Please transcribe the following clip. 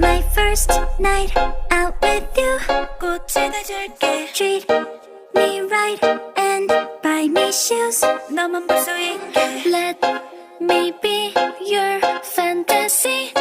My first night out with you. 꽃을 줄게. Treat me right and buy me shoes. 너만 볼 수 있게. Let me be your fantasy.